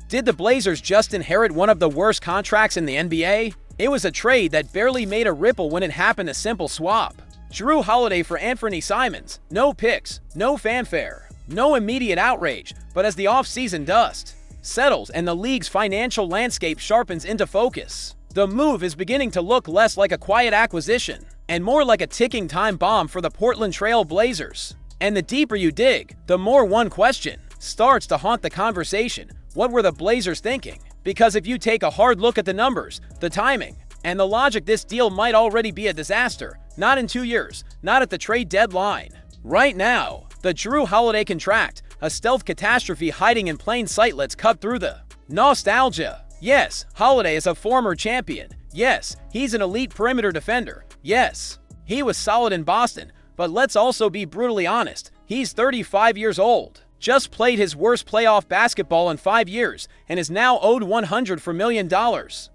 Did the Blazers just inherit one of the worst contracts in the NBA? It was a trade that barely made a ripple when it happened, a simple swap. Jrue Holiday for Anfernee Simons. No picks, no fanfare, no immediate outrage, but as the offseason dust settles and the league's financial landscape sharpens into focus, the move is beginning to look less like a quiet acquisition and more like a ticking time bomb for the Portland Trail Blazers. And the deeper you dig, the more one question starts to haunt the conversation. What were the Blazers thinking? Because if you take a hard look at the numbers, the timing, and the logic, this deal might already be a disaster. Not in 2 years, not at the trade deadline. Right now, the Jrue Holiday contract, a stealth catastrophe hiding in plain sight. Let's cut through the nostalgia. Yes, Holiday is a former champion. Yes, he's an elite perimeter defender. Yes, he was solid in Boston, but let's also be brutally honest. He's 35 years old, just played his worst playoff basketball in 5 years, and is now owed $100 million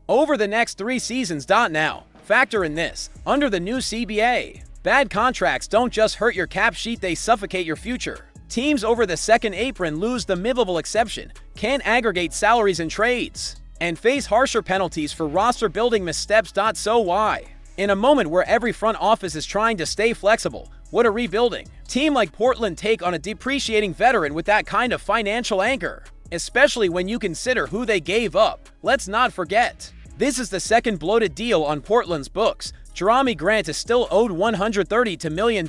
over the next 3 seasons. Now, factor in this. Under the new CBA, bad contracts don't just hurt your cap sheet, they suffocate your future. Teams over the second apron lose the mid-level exception, can't aggregate salaries in trades, and face harsher penalties for roster-building missteps. So why? In a moment where every front office is trying to stay flexible, would a rebuilding team like Portland take on a depreciating veteran with that kind of financial anchor? Especially when you consider who they gave up. Let's not forget, this is the second bloated deal on Portland's books. Jerami Grant is still owed $132 million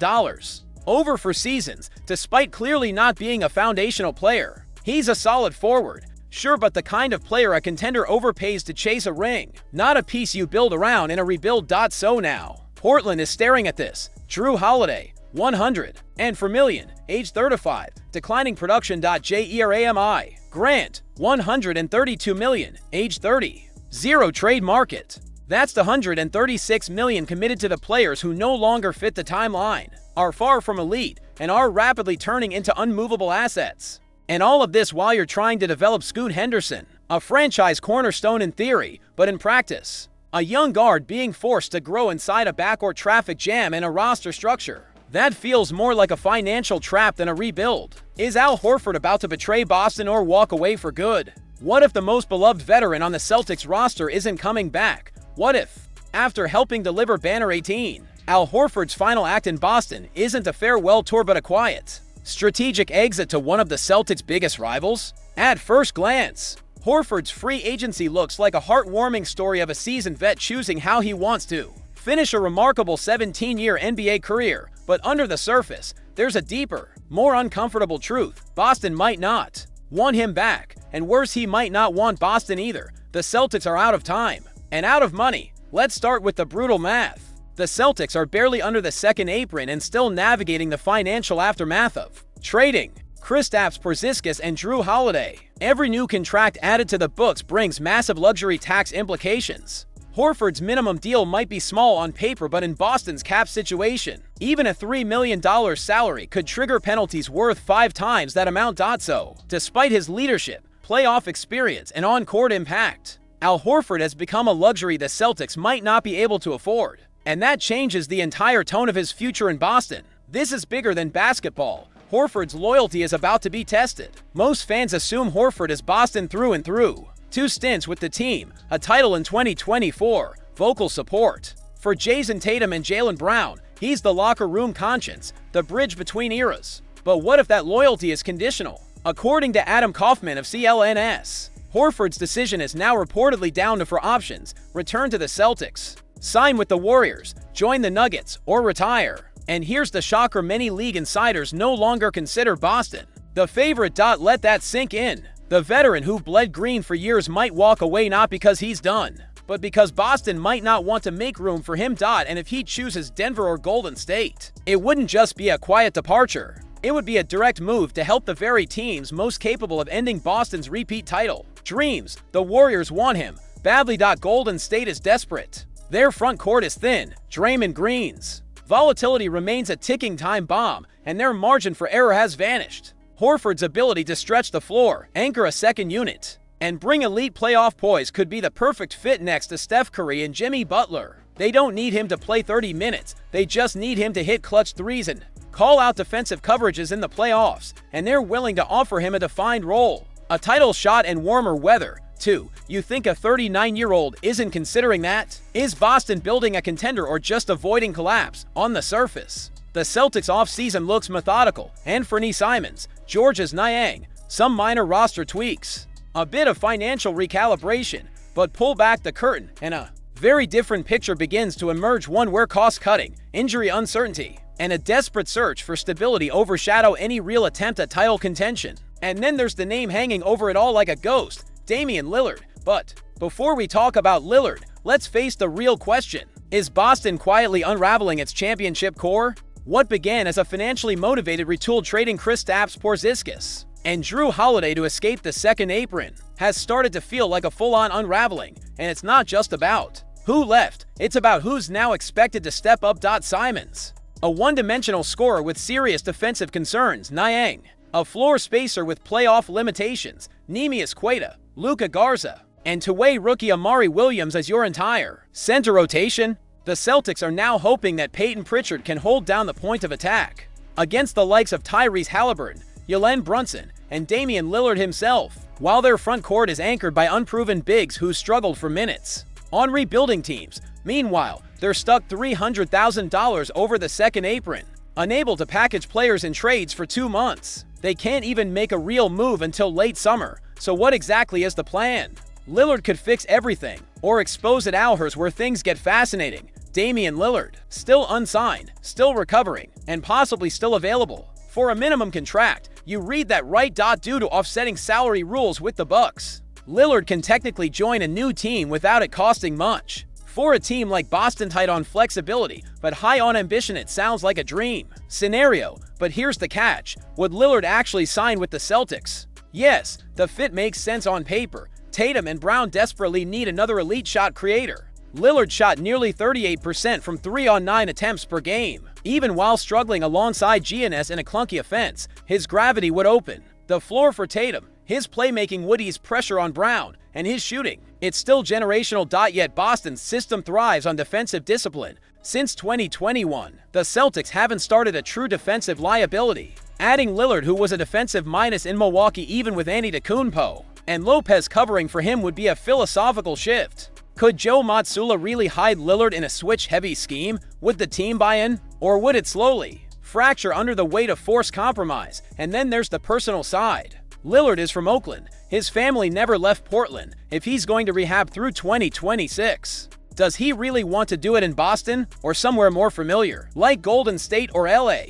over for seasons, despite clearly not being a foundational player. He's a solid forward, sure, but the kind of player a contender overpays to chase a ring, not a piece you build around in a rebuild. So now, Portland is staring at this. Jrue Holiday, $104 million, age 35, declining production. Jerami Grant, $132 million, age 30, zero trade market. That's the $136 million committed to the players who no longer fit the timeline, are far from elite, and are rapidly turning into unmovable assets. And all of this while you're trying to develop Scoot Henderson, a franchise cornerstone in theory, but in practice, a young guard being forced to grow inside a backcourt traffic jam in a roster structure that feels more like a financial trap than a rebuild. Is Al Horford about to betray Boston or walk away for good? What if the most beloved veteran on the Celtics roster isn't coming back? What if, after helping deliver Banner 18, Al Horford's final act in Boston isn't a farewell tour but a quiet, strategic exit to one of the Celtics' biggest rivals? At first glance, Horford's free agency looks like a heartwarming story of a seasoned vet choosing how he wants to finish a remarkable 17-year NBA career, but under the surface, there's a deeper, more uncomfortable truth. Boston might not want him back, and worse, he might not want Boston either. The Celtics are out of time and out of money. Let's start with the brutal math. The Celtics are barely under the second apron and still navigating the financial aftermath of trading Kristaps Porzingis and Jrue Holiday. Every new contract added to the books brings massive luxury tax implications. Horford's minimum deal might be small on paper, but in Boston's cap situation, even a $3 million salary could trigger penalties worth 5 times that amount. So, despite his leadership, playoff experience, and on-court impact, Al Horford has become a luxury the Celtics might not be able to afford. And that changes the entire tone of his future in Boston. This is bigger than basketball. Horford's loyalty is about to be tested. Most fans assume Horford is Boston through and through. 2 stints with the team, a title in 2024, vocal support for Jason Tatum and Jaylen Brown. He's the locker room conscience, the bridge between eras. But what if that loyalty is conditional? According to Adam Kaufman of CLNS, Horford's decision is now reportedly down to 4 options: return to the Celtics, sign with the Warriors, join the Nuggets, or retire. And here's the shocker: many league insiders no longer consider Boston the favorite. Let that sink in. The veteran who bled green for years might walk away, not because he's done, but because Boston might not want to make room for him. And if he chooses Denver or Golden State, it wouldn't just be a quiet departure. It would be a direct move to help the very teams most capable of ending Boston's repeat title dreams. The Warriors want him badly. Golden State is desperate. Their front court is thin. Draymond Green's volatility remains a ticking time bomb, and their margin for error has vanished. Horford's ability to stretch the floor, anchor a second unit, and bring elite playoff poise could be the perfect fit next to Steph Curry and Jimmy Butler. They don't need him to play 30 minutes, they just need him to hit clutch threes and call out defensive coverages in the playoffs, and they're willing to offer him a defined role. A title shot and warmer weather. 2. You think a 39-year-old isn't considering that? Is Boston building a contender or just avoiding collapse? On the surface, the Celtics offseason looks methodical. Anfernee Simons, Georges Niang, some minor roster tweaks, a bit of financial recalibration, but pull back the curtain and a very different picture begins to emerge, one where cost-cutting, injury uncertainty, and a desperate search for stability overshadow any real attempt at title contention. And then there's the name hanging over it all like a ghost, Damian Lillard. But before we talk about Lillard, let's face the real question. Is Boston quietly unraveling its championship core? What began as a financially motivated retool trading Kristaps Porzingis and Jrue Holiday to escape the second apron has started to feel like a full-on unraveling, and it's not just about who left, it's about who's now expected to step up. Simons, a one-dimensional scorer with serious defensive concerns. Niang, a floor spacer with playoff limitations. Neemias Queta, Luka Garza, and two-way rookie Amari Williams as your entire center rotation. The Celtics are now hoping that Peyton Pritchard can hold down the point of attack against the likes of Tyrese Halliburton, Jalen Brunson, and Damian Lillard himself, while their front court is anchored by unproven bigs who struggled for minutes on rebuilding teams. Meanwhile, they're stuck $300,000 over the second apron, unable to package players in trades for 2 months. They can't even make a real move until late summer. So what exactly is the plan? Lillard could fix everything, or expose at hours where things get fascinating. Damian Lillard, still unsigned, still recovering, and possibly still available for a minimum contract. You read that right. Due to offsetting salary rules with the Bucks, Lillard can technically join a new team without it costing much. For a team like Boston, tight on flexibility but high on ambition, it sounds like a dream scenario. But here's the catch. Would Lillard actually sign with the Celtics? Yes, the fit makes sense on paper. Tatum and Brown desperately need another elite shot creator. Lillard shot nearly 38% from 3 on 9 attempts per game. Even while struggling alongside GNS in a clunky offense, his gravity would open the floor for Tatum. His playmaking would ease pressure on Brown, and his shooting, it's still generational. Yet Boston's system thrives on defensive discipline. Since 2021, the Celtics haven't started a true defensive liability. Adding Lillard, who was a defensive minus in Milwaukee even with Antetokounmpo and Lopez covering for him, would be a philosophical shift. Could Joe Mazzulla really hide Lillard in a switch-heavy scheme? Would the team buy in? Or would it slowly fracture under the weight of forced compromise? And then there's the personal side. Lillard is from Oakland. His family never left Portland. If he's going to rehab through 2026, does he really want to do it in Boston or somewhere more familiar, like Golden State or LA?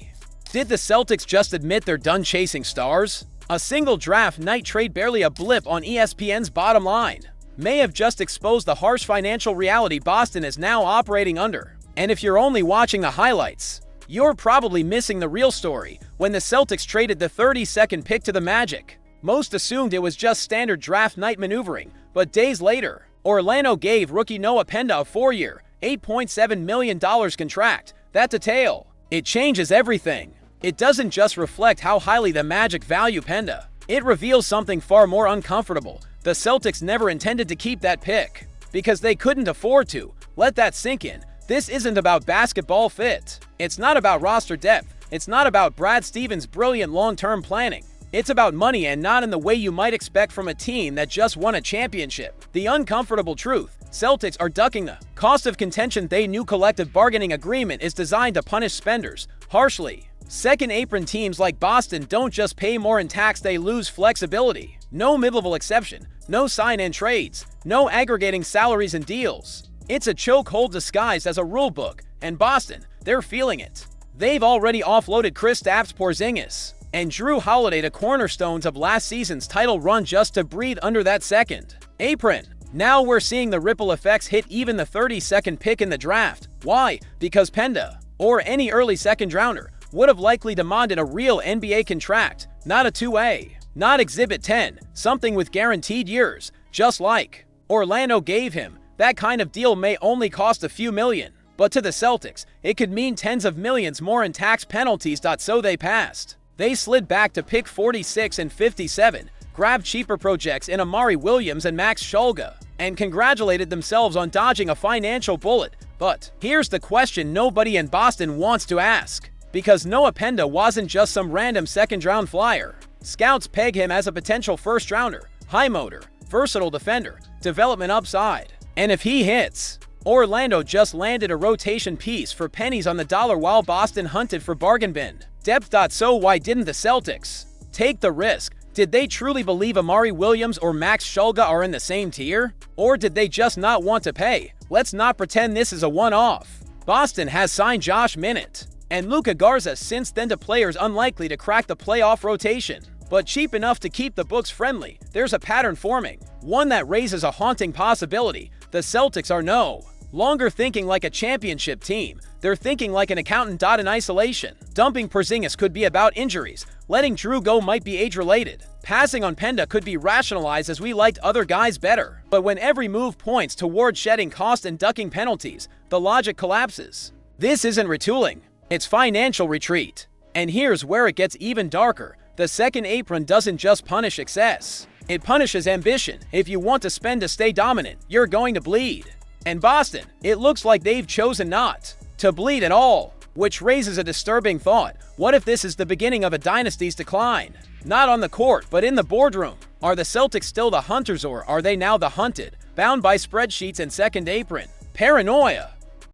Did the Celtics just admit they're done chasing stars? A single draft night trade, barely a blip on ESPN's bottom line, may have just exposed the harsh financial reality Boston is now operating under. And if you're only watching the highlights, you're probably missing the real story. When the Celtics traded the 32nd pick to the Magic, most assumed it was just standard draft night maneuvering, but days later, Orlando gave rookie Noah Penda a 4-year, $8.7 million contract. That detail, it changes everything. It doesn't just reflect how highly the Magic value Penda. It reveals something far more uncomfortable. The Celtics never intended to keep that pick because they couldn't afford to. Let that sink in. This isn't about basketball fit. It's not about roster depth. It's not about Brad Stevens' brilliant long-term planning. It's about money, and not in the way you might expect from a team that just won a championship. The uncomfortable truth: Celtics are ducking the cost of contention. They new collective bargaining agreement is designed to punish spenders harshly. Second apron teams like Boston don't just pay more in tax, they lose flexibility. No mid-level exception, no sign-in trades, no aggregating salaries and deals. It's a chokehold disguised as a rulebook, and Boston, they're feeling it. They've already offloaded Kristaps Porzingis and Jrue Holiday, to cornerstones of last season's title run, just to breathe under that second apron. Now we're seeing the ripple effects hit even the 32nd pick in the draft. Why? Because Penda, or any early second-rounder, would have likely demanded a real NBA contract, not a 2A, not Exhibit 10, something with guaranteed years, just like Orlando gave him. That kind of deal may only cost a few million, but to the Celtics, it could mean tens of millions more in tax penalties. So they passed. They slid back to pick 46 and 57, grabbed cheaper projects in Amari Williams and Max Shulga, and congratulated themselves on dodging a financial bullet. But here's the question nobody in Boston wants to ask. Because Noah Penda wasn't just some random second-round flyer. Scouts peg him as a potential first-rounder, high motor, versatile defender, development upside. And if he hits, Orlando just landed a rotation piece for pennies on the dollar while Boston hunted for bargain bin depth. So why didn't the Celtics take the risk? Did they truly believe Amari Williams or Max Shulga are in the same tier? Or did they just not want to pay? Let's not pretend this is a one-off. Boston has signed Josh Minott and Luka Garza since then to players unlikely to crack the playoff rotation, but cheap enough to keep the books friendly. There's a pattern forming, one that raises a haunting possibility. The Celtics are no longer thinking like a championship team. They're thinking like an accountant. In isolation. Dumping Porzingis could be about injuries. Letting Jrue go might be age-related. Passing on Penda could be rationalized as we liked other guys better. But when every move points toward shedding cost and ducking penalties, the logic collapses. This isn't retooling, it's financial retreat. And here's where it gets even darker. The second apron doesn't just punish excess. It punishes ambition. If you want to spend to stay dominant, you're going to bleed. And Boston, it looks like they've chosen not to bleed at all. Which raises a disturbing thought. What if this is the beginning of a dynasty's decline? Not on the court, but in the boardroom. Are the Celtics still the hunters, or are they now the hunted, bound by spreadsheets and second apron paranoia?